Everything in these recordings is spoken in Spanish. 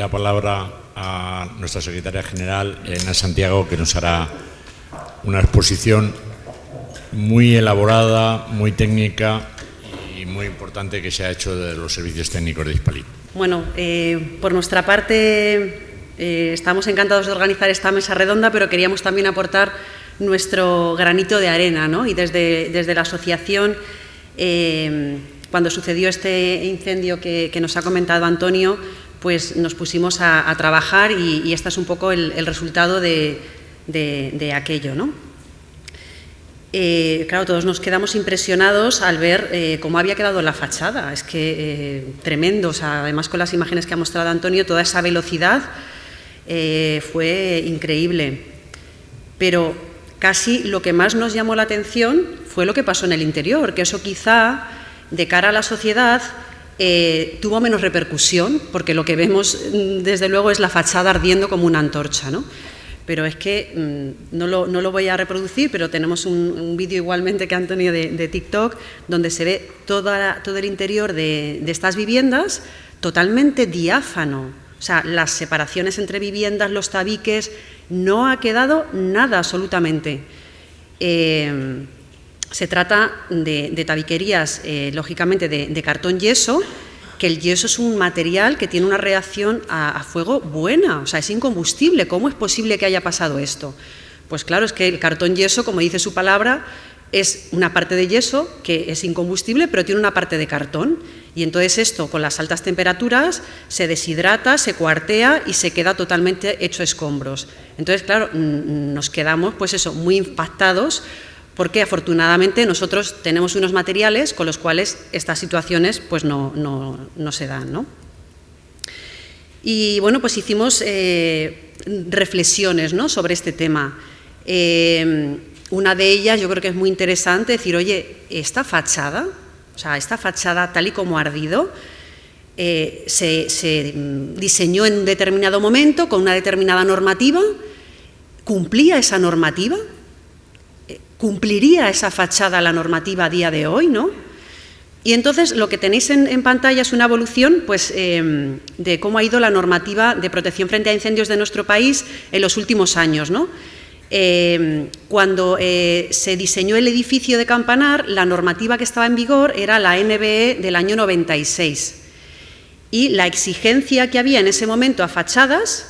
la palabra a nuestra secretaria general, Elena Santiago, que nos hará una exposición muy elaborada, muy técnica y muy importante que se ha hecho de los servicios técnicos de Hispalit. Bueno, por nuestra parte estamos encantados de organizar esta mesa redonda, pero queríamos también aportar nuestro granito de arena, ¿no? Y desde la asociación, cuando sucedió este incendio que nos ha comentado Antonio, pues nos pusimos a trabajar y este es un poco el resultado de aquello, ¿no? Claro, todos nos quedamos impresionados al ver cómo había quedado la fachada. Es que tremendo, o sea, además con las imágenes que ha mostrado Antonio, toda esa velocidad fue increíble. Pero casi lo que más nos llamó la atención fue lo que pasó en el interior, que eso quizá, de cara a la sociedad, tuvo menos repercusión, porque lo que vemos, desde luego, es la fachada ardiendo como una antorcha, ¿no? Pero es que no lo voy a reproducir, pero tenemos un vídeo igualmente que Antonio de TikTok, donde se ve todo el interior de estas viviendas totalmente diáfano. O sea, las separaciones entre viviendas, los tabiques, no ha quedado nada absolutamente. Se trata de tabiquerías, lógicamente, de cartón yeso, que el yeso es un material que tiene una reacción a fuego buena, o sea, es incombustible. ¿Cómo es posible que haya pasado esto? Pues claro, es que el cartón yeso, como dice su palabra, es una parte de yeso que es incombustible, pero tiene una parte de cartón. Y entonces esto, con las altas temperaturas, se deshidrata, se cuartea y se queda totalmente hecho escombros. Entonces, claro, nos quedamos, pues eso, muy impactados, porque afortunadamente nosotros tenemos unos materiales con los cuales estas situaciones pues no se dan, ¿no? Y bueno, pues hicimos reflexiones, ¿no?, sobre este tema. Una de ellas yo creo que es muy interesante, decir, oye, esta fachada tal y como ha ardido, se diseñó en un determinado momento con una determinada normativa, ¿cumplía esa normativa? ¿Cumpliría esa fachada la normativa a día de hoy, no? Y entonces lo que tenéis en pantalla es una evolución, pues, de cómo ha ido la normativa de protección frente a incendios de nuestro país en los últimos años, ¿no? Cuando se diseñó el edificio de Campanar, la normativa que estaba en vigor era la NBE del año 96. Y la exigencia que había en ese momento a fachadas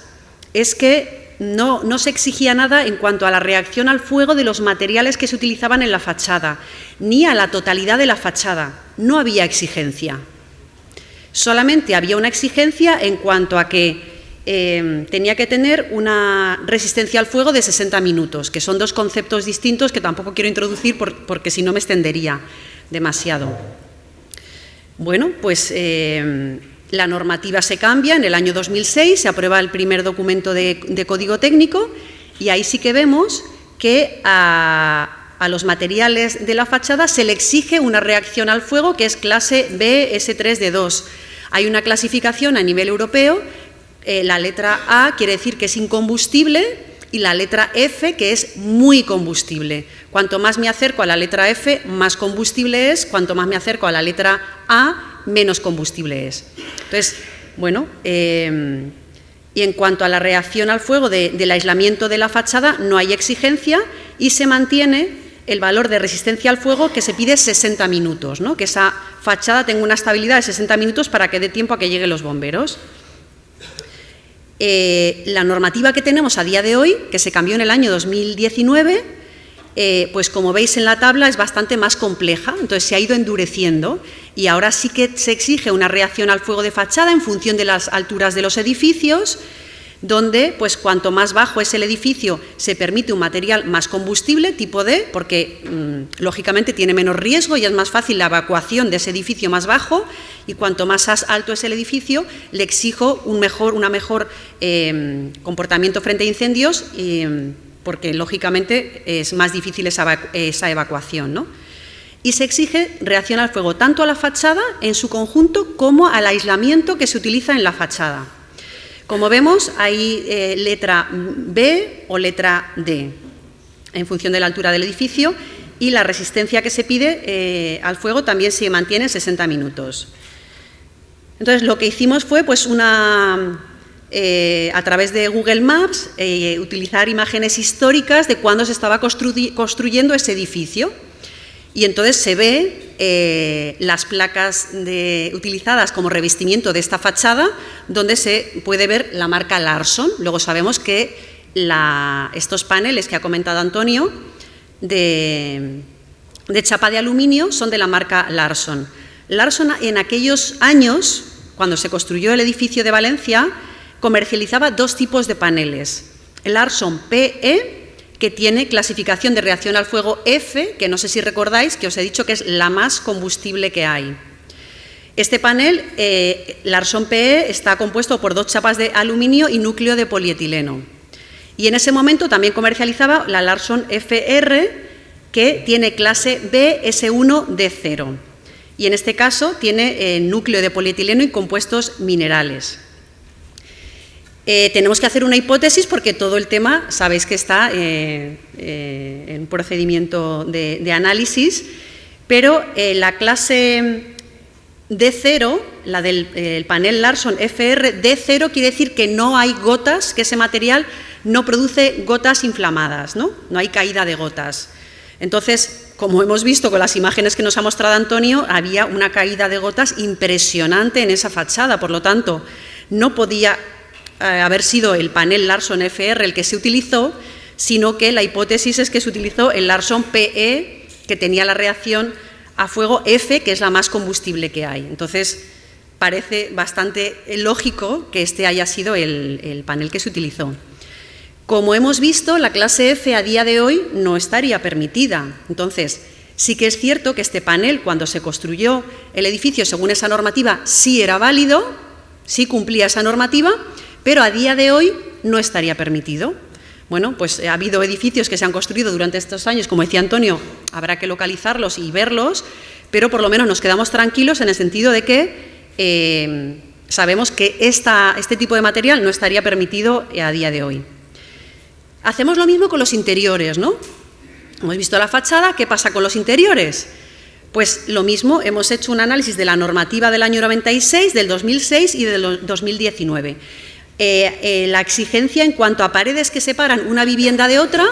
es que no se exigía nada en cuanto a la reacción al fuego de los materiales que se utilizaban en la fachada, ni a la totalidad de la fachada. No había exigencia. Solamente había una exigencia en cuanto a que tenía que tener una resistencia al fuego de 60 minutos, que son dos conceptos distintos que tampoco quiero introducir porque si no me extendería demasiado. Bueno, pues la normativa se cambia en el año 2006, se aprueba el primer documento de código técnico y ahí sí que vemos que a los materiales de la fachada se le exige una reacción al fuego que es clase BS3D2. Hay una clasificación a nivel europeo, la letra A quiere decir que es incombustible y la letra F que es muy combustible. Cuanto más me acerco a la letra F, más combustible es, cuanto más me acerco a la letra A, menos combustible es. Entonces, bueno, y en cuanto a la reacción al fuego del aislamiento de la fachada, no hay exigencia y se mantiene el valor de resistencia al fuego que se pide 60 minutos, ¿no? Que esa fachada tenga una estabilidad de 60 minutos para que dé tiempo a que lleguen los bomberos. La normativa que tenemos a día de hoy, que se cambió en el año 2019, pues como veis en la tabla es bastante más compleja, entonces se ha ido endureciendo y ahora sí que se exige una reacción al fuego de fachada en función de las alturas de los edificios, donde pues cuanto más bajo es el edificio se permite un material más combustible, tipo D, porque lógicamente tiene menos riesgo y es más fácil la evacuación de ese edificio más bajo, y cuanto más alto es el edificio le exijo un mejor comportamiento frente a incendios, porque lógicamente es más difícil esa evacuación, ¿no? Y se exige reacción al fuego tanto a la fachada en su conjunto como al aislamiento que se utiliza en la fachada. Como vemos, hay letra B o letra D, en función de la altura del edificio, y la resistencia que se pide al fuego también se mantiene en 60 minutos. Entonces, lo que hicimos fue pues, una a través de Google Maps, utilizar imágenes históricas de cuándo se estaba construyendo ese edificio. Y entonces se ve las placas utilizadas como revestimiento de esta fachada, donde se puede ver la marca Larson. Luego sabemos que estos paneles que ha comentado Antonio de chapa de aluminio son de la marca Larson. Larson en aquellos años, cuando se construyó el edificio de Valencia, comercializaba dos tipos de paneles. El Larson PE, que tiene clasificación de reacción al fuego F, que no sé si recordáis, que os he dicho que es la más combustible que hay. Este panel, Larson PE, está compuesto por dos chapas de aluminio y núcleo de polietileno. Y en ese momento también comercializaba la Larson FR, que tiene clase BS1D0. Y en este caso tiene núcleo de polietileno y compuestos minerales. Tenemos que hacer una hipótesis porque todo el tema, sabéis que está en procedimiento de análisis, pero la clase D0, la del panel Larson FR, D0 quiere decir que no hay gotas, que ese material no produce gotas inflamadas, ¿no? No hay caída de gotas. Entonces, como hemos visto con las imágenes que nos ha mostrado Antonio, había una caída de gotas impresionante en esa fachada, por lo tanto, no podía haber sido el panel Larson FR el que se utilizó, sino que la hipótesis es que se utilizó el Larson PE, que tenía la reacción a fuego F, que es la más combustible que hay. Entonces, parece bastante lógico que este haya sido el panel que se utilizó. Como hemos visto, la clase F a día de hoy no estaría permitida. Entonces, sí que es cierto que este panel, cuando se construyó el edificio según esa normativa, sí era válido, sí cumplía esa normativa, pero a día de hoy no estaría permitido. Bueno, pues ha habido edificios que se han construido durante estos años, como decía Antonio, habrá que localizarlos y verlos, pero por lo menos nos quedamos tranquilos en el sentido de que sabemos que este tipo de material no estaría permitido a día de hoy. Hacemos lo mismo con los interiores, ¿no? Hemos visto la fachada, ¿qué pasa con los interiores? Pues lo mismo, hemos hecho un análisis de la normativa del año 96, del 2006 y del 2019. La exigencia en cuanto a paredes que separan una vivienda de otra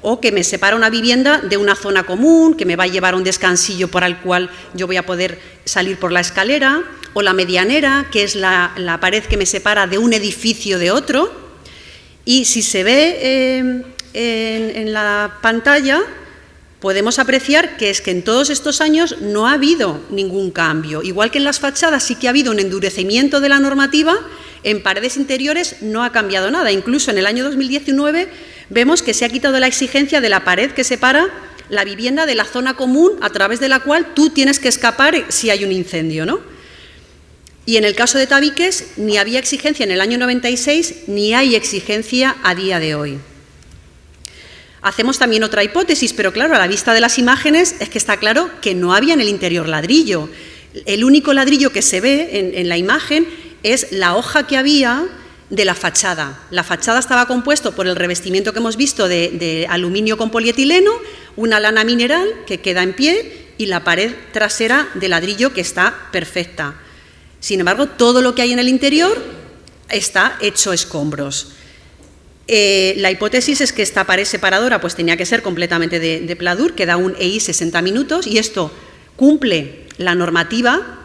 o que me separa una vivienda de una zona común, que me va a llevar a un descansillo por el cual yo voy a poder salir por la escalera, o la medianera, que es la pared que me separa de un edificio de otro. Y si se ve en la pantalla, podemos apreciar que es que en todos estos años no ha habido ningún cambio. Igual que en las fachadas sí que ha habido un endurecimiento de la normativa, en paredes interiores no ha cambiado nada. Incluso en el año 2019 vemos que se ha quitado la exigencia de la pared que separa la vivienda de la zona común a través de la cual tú tienes que escapar si hay un incendio, ¿no? Y en el caso de tabiques ni había exigencia en el año 96 ni hay exigencia a día de hoy. Hacemos también otra hipótesis, pero claro, a la vista de las imágenes es que está claro que no había en el interior ladrillo. El único ladrillo que se ve en la imagen es la hoja que había de la fachada. La fachada estaba compuesto por el revestimiento que hemos visto de aluminio con polietileno, una lana mineral que queda en pie y la pared trasera de ladrillo que está perfecta. Sin embargo, todo lo que hay en el interior está hecho escombros. La hipótesis es que esta pared separadora pues tenía que ser completamente de pladur, que da un EI 60 minutos, y esto cumple la normativa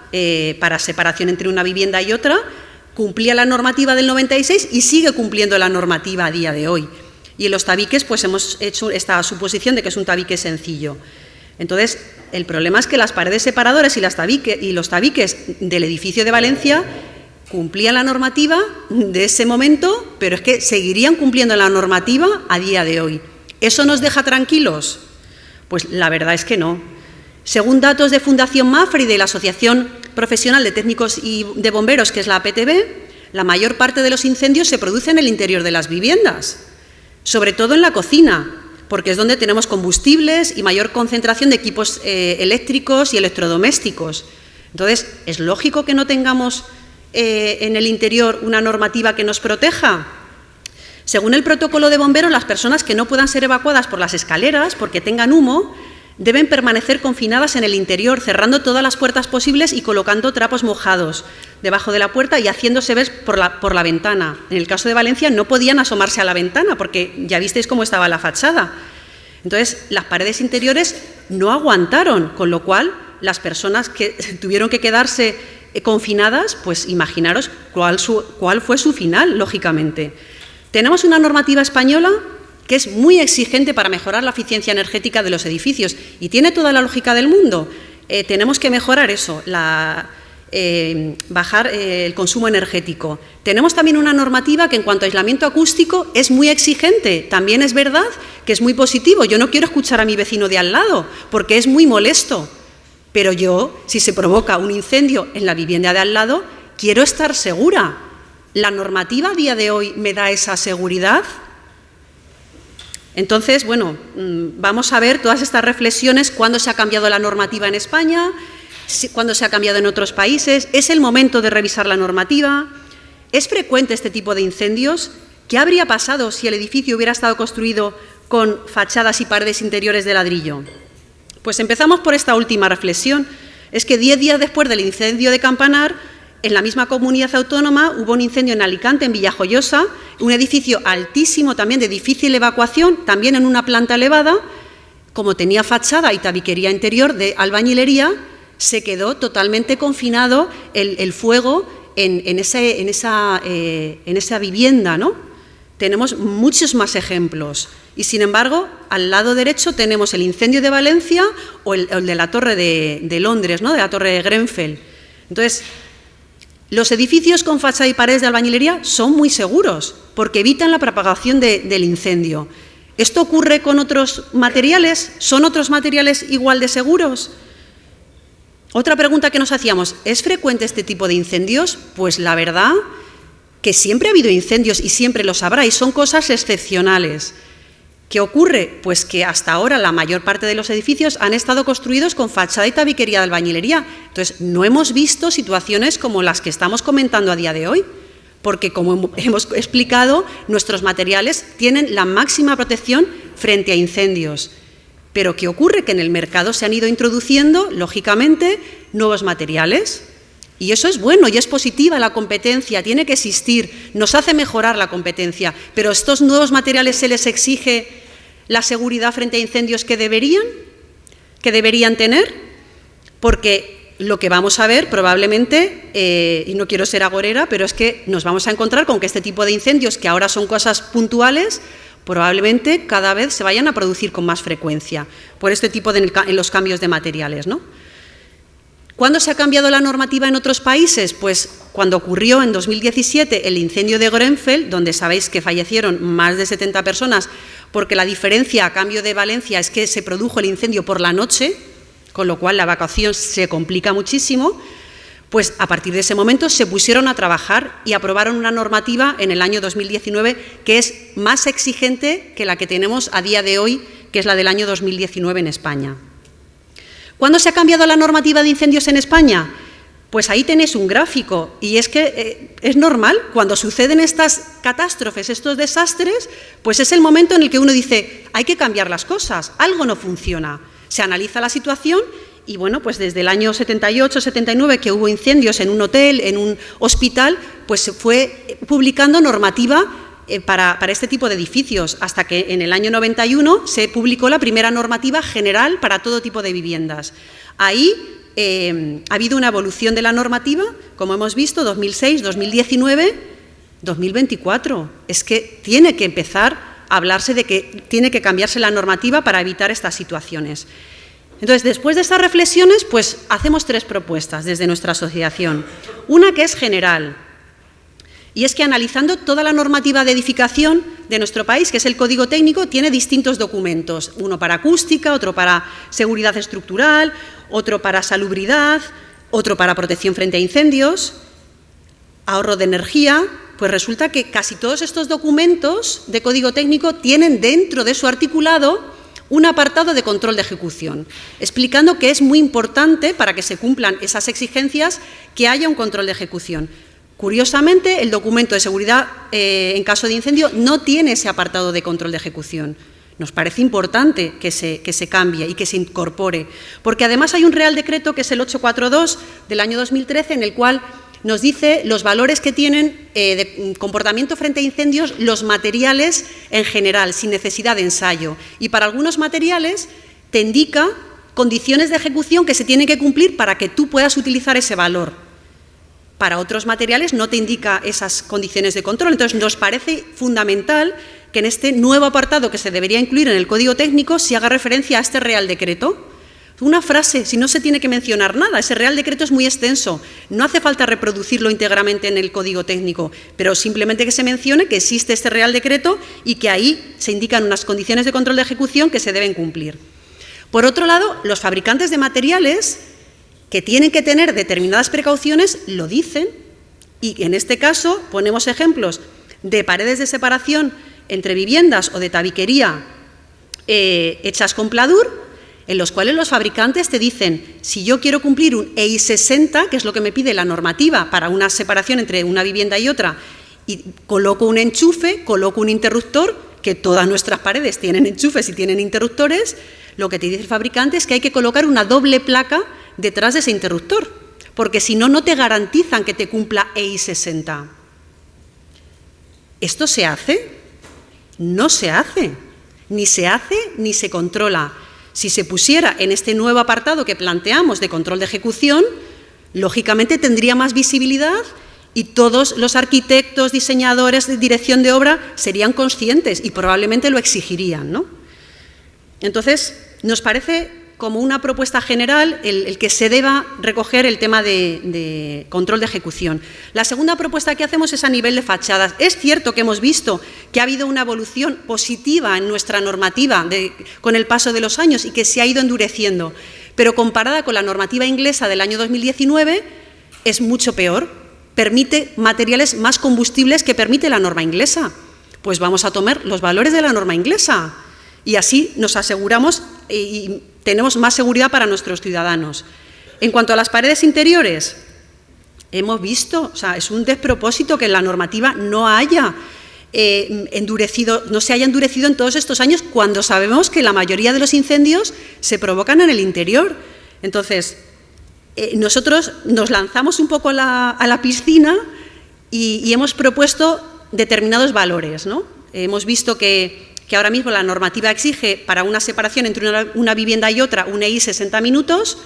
para separación entre una vivienda y otra, cumplía la normativa del 96 y sigue cumpliendo la normativa a día de hoy. Y en los tabiques pues hemos hecho esta suposición de que es un tabique sencillo. Entonces, el problema es que las paredes separadoras y los tabiques del edificio de Valencia cumplían la normativa de ese momento, pero es que seguirían cumpliendo la normativa a día de hoy. ¿Eso nos deja tranquilos? Pues la verdad es que no. Según datos de Fundación Mafre y de la Asociación Profesional de Técnicos y de Bomberos, que es la APTB, la mayor parte de los incendios se producen en el interior de las viviendas, sobre todo en la cocina, porque es donde tenemos combustibles y mayor concentración de equipos eléctricos y electrodomésticos. Entonces, ¿es lógico que no tengamos en el interior una normativa que nos proteja? Según el protocolo de bomberos, las personas que no puedan ser evacuadas por las escaleras porque tengan humo, Deben permanecer confinadas en el interior, cerrando todas las puertas posibles y colocando trapos mojados debajo de la puerta y haciéndose ver por la ventana. En el caso de Valencia no podían asomarse a la ventana porque ya visteis cómo estaba la fachada. Entonces, las paredes interiores no aguantaron, con lo cual las personas que tuvieron que quedarse confinadas, pues imaginaros cuál fue su final, lógicamente. Tenemos una normativa española que es muy exigente para mejorar la eficiencia energética de los edificios y tiene toda la lógica del mundo. Tenemos que mejorar eso, bajar el consumo energético. Tenemos también una normativa que en cuanto a aislamiento acústico es muy exigente. También es verdad que es muy positivo. Yo no quiero escuchar a mi vecino de al lado porque es muy molesto. Pero yo, si se provoca un incendio en la vivienda de al lado, quiero estar segura. ¿La normativa a día de hoy me da esa seguridad? Entonces, bueno, vamos a ver todas estas reflexiones, cuándo se ha cambiado la normativa en España, cuándo se ha cambiado en otros países. ¿Es el momento de revisar la normativa? ¿Es frecuente este tipo de incendios? ¿Qué habría pasado si el edificio hubiera estado construido con fachadas y paredes interiores de ladrillo? Pues empezamos por esta última reflexión. Es que 10 días después del incendio de Campanar, en la misma comunidad autónoma hubo un incendio en Alicante, en Villajoyosa, un edificio altísimo, también de difícil evacuación, también en una planta elevada. Como tenía fachada y tabiquería interior de albañilería, se quedó totalmente confinado el fuego en esa vivienda, ¿no? Tenemos muchos más ejemplos. Y, sin embargo, al lado derecho tenemos el incendio de Valencia o el de la Torre de Londres, ¿no? De la Torre de Grenfell. Entonces, los edificios con fachada y paredes de albañilería son muy seguros porque evitan la propagación del incendio. ¿Esto ocurre con otros materiales? ¿Son otros materiales igual de seguros? Otra pregunta que nos hacíamos, ¿es frecuente este tipo de incendios? Pues la verdad que siempre ha habido incendios y siempre los habrá y son cosas excepcionales. ¿Qué ocurre? Pues que hasta ahora la mayor parte de los edificios han estado construidos con fachada y tabiquería de albañilería. Entonces, no hemos visto situaciones como las que estamos comentando a día de hoy, porque, como hemos explicado, nuestros materiales tienen la máxima protección frente a incendios. Pero ¿qué ocurre? Que en el mercado se han ido introduciendo, lógicamente, nuevos materiales. Y eso es bueno y es positiva la competencia, tiene que existir, nos hace mejorar la competencia, pero ¿estos nuevos materiales se les exige la seguridad frente a incendios que deberían tener? Porque lo que vamos a ver probablemente, y no quiero ser agorera, pero es que nos vamos a encontrar con que este tipo de incendios, que ahora son cosas puntuales, probablemente cada vez se vayan a producir con más frecuencia por este tipo en los cambios de materiales, ¿no? ¿Cuándo se ha cambiado la normativa en otros países? Pues cuando ocurrió en 2017 el incendio de Grenfell, donde sabéis que fallecieron más de 70 personas, porque la diferencia a cambio de Valencia es que se produjo el incendio por la noche, con lo cual la evacuación se complica muchísimo. Pues a partir de ese momento se pusieron a trabajar y aprobaron una normativa en el año 2019 que es más exigente que la que tenemos a día de hoy, que es la del año 2019 en España. ¿Cuándo se ha cambiado la normativa de incendios en España? Pues ahí tenéis un gráfico y es que es normal, cuando suceden estas catástrofes, estos desastres, pues es el momento en el que uno dice, hay que cambiar las cosas, algo no funciona. Se analiza la situación y bueno, pues desde el año 78, 79, que hubo incendios en un hotel, en un hospital, pues se fue publicando normativa para este tipo de edificios, hasta que en el año 91 se publicó la primera normativa general para todo tipo de viviendas. Ahí ha habido una evolución de la normativa, como hemos visto, 2006, 2019, 2024. Es que tiene que empezar a hablarse de que tiene que cambiarse la normativa para evitar estas situaciones. Entonces, después de estas reflexiones, pues hacemos 3 propuestas desde nuestra asociación. Una que es general, y es que analizando toda la normativa de edificación de nuestro país, que es el Código Técnico, tiene distintos documentos, uno para acústica, otro para seguridad estructural, otro para salubridad, otro para protección frente a incendios, ahorro de energía. Pues resulta que casi todos estos documentos de Código Técnico tienen dentro de su articulado un apartado de control de ejecución, explicando que es muy importante para que se cumplan esas exigencias que haya un control de ejecución. Curiosamente, el documento de seguridad en caso de incendio no tiene ese apartado de control de ejecución. Nos parece importante que se cambie y que se incorpore, porque además hay un Real Decreto, que es el 842 del año 2013, en el cual nos dice los valores que tienen de comportamiento frente a incendios los materiales en general, sin necesidad de ensayo. Y para algunos materiales te indica condiciones de ejecución que se tienen que cumplir para que tú puedas utilizar ese valor. Para otros materiales no te indica esas condiciones de control. Entonces, nos parece fundamental que en este nuevo apartado que se debería incluir en el Código Técnico se haga referencia a este Real Decreto. Una frase, si no se tiene que mencionar nada, ese Real Decreto es muy extenso, no hace falta reproducirlo íntegramente en el Código Técnico, pero simplemente que se mencione que existe este Real Decreto y que ahí se indican unas condiciones de control de ejecución que se deben cumplir. Por otro lado, los fabricantes de materiales que tienen que tener determinadas precauciones lo dicen, y en este caso ponemos ejemplos de paredes de separación entre viviendas o de tabiquería hechas con pladur, en los cuales los fabricantes te dicen, si yo quiero cumplir un EI 60, que es lo que me pide la normativa para una separación entre una vivienda y otra, y coloco un enchufe, coloco un interruptor, que todas nuestras paredes tienen enchufes y tienen interruptores, lo que te dice el fabricante es que hay que colocar una doble placa detrás de ese interruptor, porque si no, no te garantizan que te cumpla EI 60. ¿Esto se hace? No se hace, ni se controla. Si se pusiera en este nuevo apartado que planteamos de control de ejecución, lógicamente tendría más visibilidad y todos los arquitectos, diseñadores de dirección de obra serían conscientes y probablemente lo exigirían, ¿no? Entonces, nos parece como una propuesta general el que se deba recoger el tema de control de ejecución. La segunda propuesta que hacemos es a nivel de fachadas. Es cierto que hemos visto que ha habido una evolución positiva en nuestra normativa con el paso de los años y que se ha ido endureciendo, pero comparada con la normativa inglesa del año 2019 es mucho peor. Permite materiales más combustibles que permite la norma inglesa. Pues vamos a tomar los valores de la norma inglesa y así nos aseguramos y tenemos más seguridad para nuestros ciudadanos. En cuanto a las paredes interiores, hemos visto, o sea, es un despropósito que en la normativa no se haya endurecido en todos estos años, cuando sabemos que la mayoría de los incendios se provocan en el interior. Entonces, nosotros nos lanzamos un poco a la piscina y hemos propuesto determinados valores, ¿no? Hemos visto que ahora mismo la normativa exige para una separación entre una vivienda y otra un EI 60 minutos,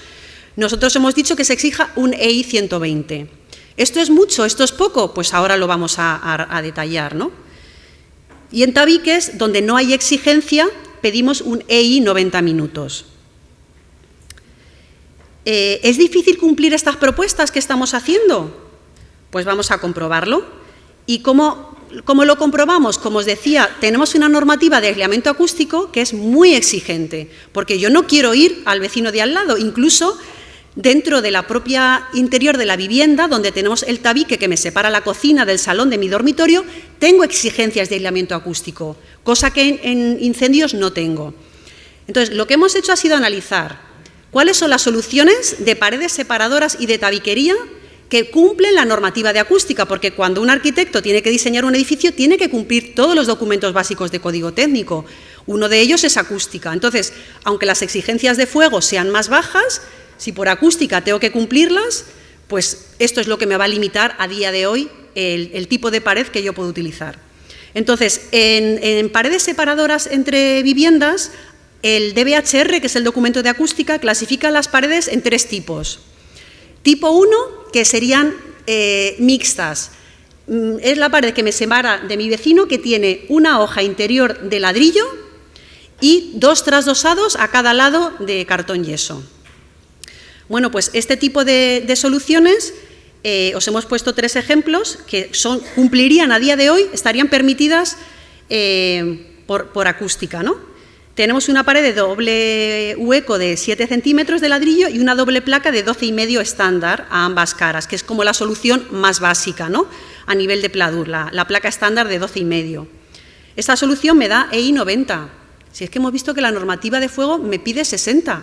nosotros hemos dicho que se exija un EI 120. ¿Esto es mucho? ¿Esto es poco? Pues ahora lo vamos a detallar, ¿no? Y en tabiques, donde no hay exigencia, pedimos un EI 90 minutos. ¿Es difícil cumplir estas propuestas que estamos haciendo? Pues vamos a comprobarlo. ¿Y cómo lo comprobamos? Como os decía, tenemos una normativa de aislamiento acústico que es muy exigente, porque yo no quiero ir al vecino de al lado, incluso dentro de la propia interior de la vivienda, donde tenemos el tabique que me separa la cocina del salón de mi dormitorio, tengo exigencias de aislamiento acústico, cosa que en incendios no tengo. Entonces, lo que hemos hecho ha sido analizar cuáles son las soluciones de paredes separadoras y de tabiquería que cumplen la normativa de acústica, porque cuando un arquitecto tiene que diseñar un edificio, tiene que cumplir todos los documentos básicos de código técnico. Uno de ellos es acústica. Entonces, aunque las exigencias de fuego sean más bajas, si por acústica tengo que cumplirlas, pues esto es lo que me va a limitar a día de hoy el tipo de pared que yo puedo utilizar. Entonces, en paredes separadoras entre viviendas, el DBHR, que es el documento de acústica, clasifica las paredes en 3 tipos. Tipo 1, que serían mixtas. Es la pared que me separa de mi vecino, que tiene una hoja interior de ladrillo y 2 trasdosados a cada lado de cartón yeso. Bueno, pues este tipo de soluciones, os hemos puesto 3 ejemplos que cumplirían a día de hoy, estarían permitidas por acústica, ¿no? Tenemos una pared de doble hueco de 7 centímetros de ladrillo y una doble placa de 12,5 estándar a ambas caras, que es como la solución más básica, ¿no? A nivel de pladur, la placa estándar de 12,5. Esta solución me da EI 90. Si es que hemos visto que la normativa de fuego me pide 60.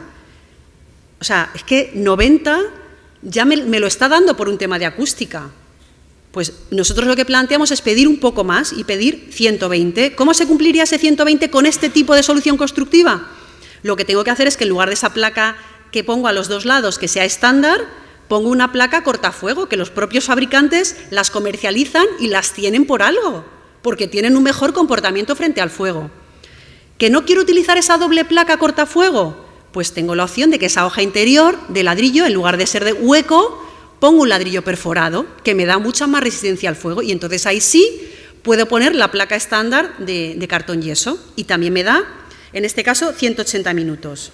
O sea, es que 90 ya me lo está dando por un tema de acústica. Pues nosotros lo que planteamos es pedir un poco más y pedir 120. ¿Cómo se cumpliría ese 120 con este tipo de solución constructiva? Lo que tengo que hacer es que en lugar de esa placa que pongo a los dos lados, que sea estándar, pongo una placa cortafuego, que los propios fabricantes las comercializan y las tienen por algo, porque tienen un mejor comportamiento frente al fuego. ¿Que no quiero utilizar esa doble placa cortafuego? Pues tengo la opción de que esa hoja interior de ladrillo, en lugar de ser de hueco, pongo un ladrillo perforado, que me da mucha más resistencia al fuego, y entonces ahí sí puedo poner la placa estándar de cartón yeso, y también me da, en este caso, 180 minutos.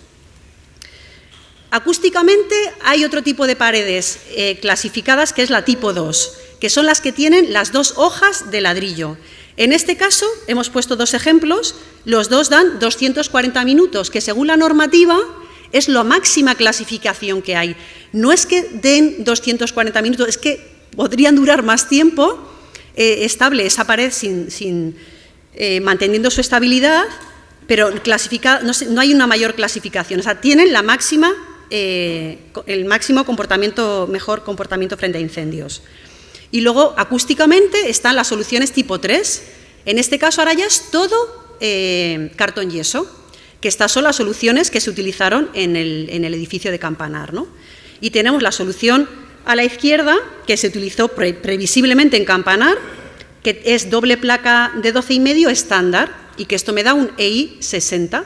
Acústicamente hay otro tipo de paredes clasificadas, que es la tipo 2, que son las que tienen las dos hojas de ladrillo. En este caso, hemos puesto dos ejemplos, los dos dan 240 minutos, que según la normativa es la máxima clasificación que hay. No es que den 240 minutos, es que podrían durar más tiempo estable esa pared manteniendo su estabilidad, pero no hay una mayor clasificación. O sea, tienen la máxima, el máximo comportamiento, mejor comportamiento frente a incendios. Y luego, acústicamente, están las soluciones tipo 3. En este caso, ahora ya es todo cartón yeso, que estas son las soluciones que se utilizaron en el edificio de Campanar, ¿no? Y tenemos la solución a la izquierda, que se utilizó previsiblemente en Campanar, que es doble placa de 12,5 estándar, y que esto me da un EI 60.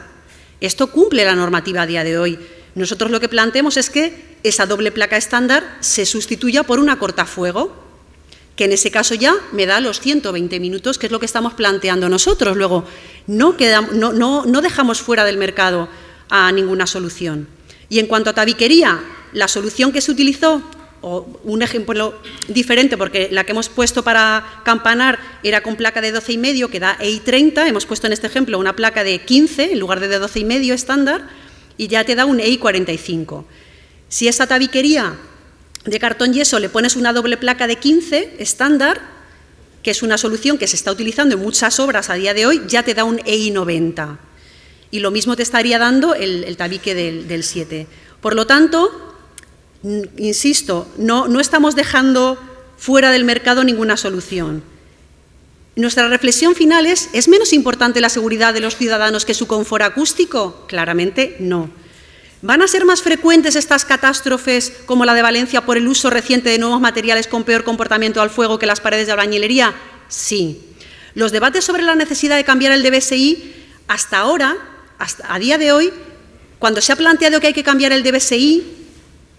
Esto cumple la normativa a día de hoy. Nosotros lo que planteamos es que esa doble placa estándar se sustituya por una cortafuego, que en ese caso ya me da los 120 minutos, que es lo que estamos planteando nosotros. Luego, no dejamos fuera del mercado a ninguna solución. Y en cuanto a tabiquería, la solución que se utilizó, o un ejemplo diferente, porque la que hemos puesto para Campanar era con placa de 12,5, que da EI 30, hemos puesto en este ejemplo una placa de 15 en lugar de 12,5 estándar, y ya te da un EI 45. Si esa tabiquería de cartón yeso le pones una doble placa de 15 estándar, que es una solución que se está utilizando en muchas obras a día de hoy, ya te da un EI 90. Y lo mismo te estaría dando el tabique del 7. Por lo tanto, insisto, no estamos dejando fuera del mercado ninguna solución. Nuestra reflexión final ¿es menos importante la seguridad de los ciudadanos que su confort acústico? Claramente no. ¿Van a ser más frecuentes estas catástrofes como la de Valencia por el uso reciente de nuevos materiales con peor comportamiento al fuego que las paredes de albañilería? Sí. Los debates sobre la necesidad de cambiar el DBSI, hasta ahora, a día de hoy, cuando se ha planteado que hay que cambiar el DBSI,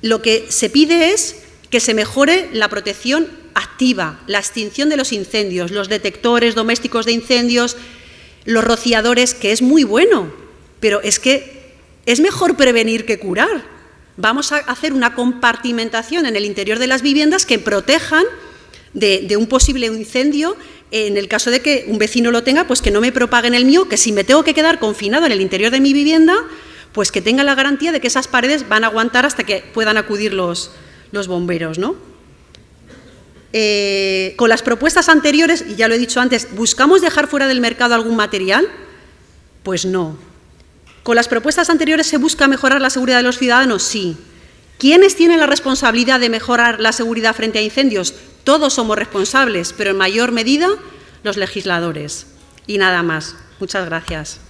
lo que se pide es que se mejore la protección activa, la extinción de los incendios, los detectores domésticos de incendios, los rociadores, que es muy bueno, pero es que es mejor prevenir que curar. Vamos a hacer una compartimentación en el interior de las viviendas que protejan de un posible incendio. En el caso de que un vecino lo tenga, pues que no me propague en el mío, que si me tengo que quedar confinado en el interior de mi vivienda, pues que tenga la garantía de que esas paredes van a aguantar hasta que puedan acudir los bomberos, ¿no? Con las propuestas anteriores, y ya lo he dicho antes, ¿buscamos dejar fuera del mercado algún material? Pues no. ¿Con las propuestas anteriores se busca mejorar la seguridad de los ciudadanos? Sí. ¿Quiénes tienen la responsabilidad de mejorar la seguridad frente a incendios? Todos somos responsables, pero en mayor medida los legisladores. Y nada más. Muchas gracias.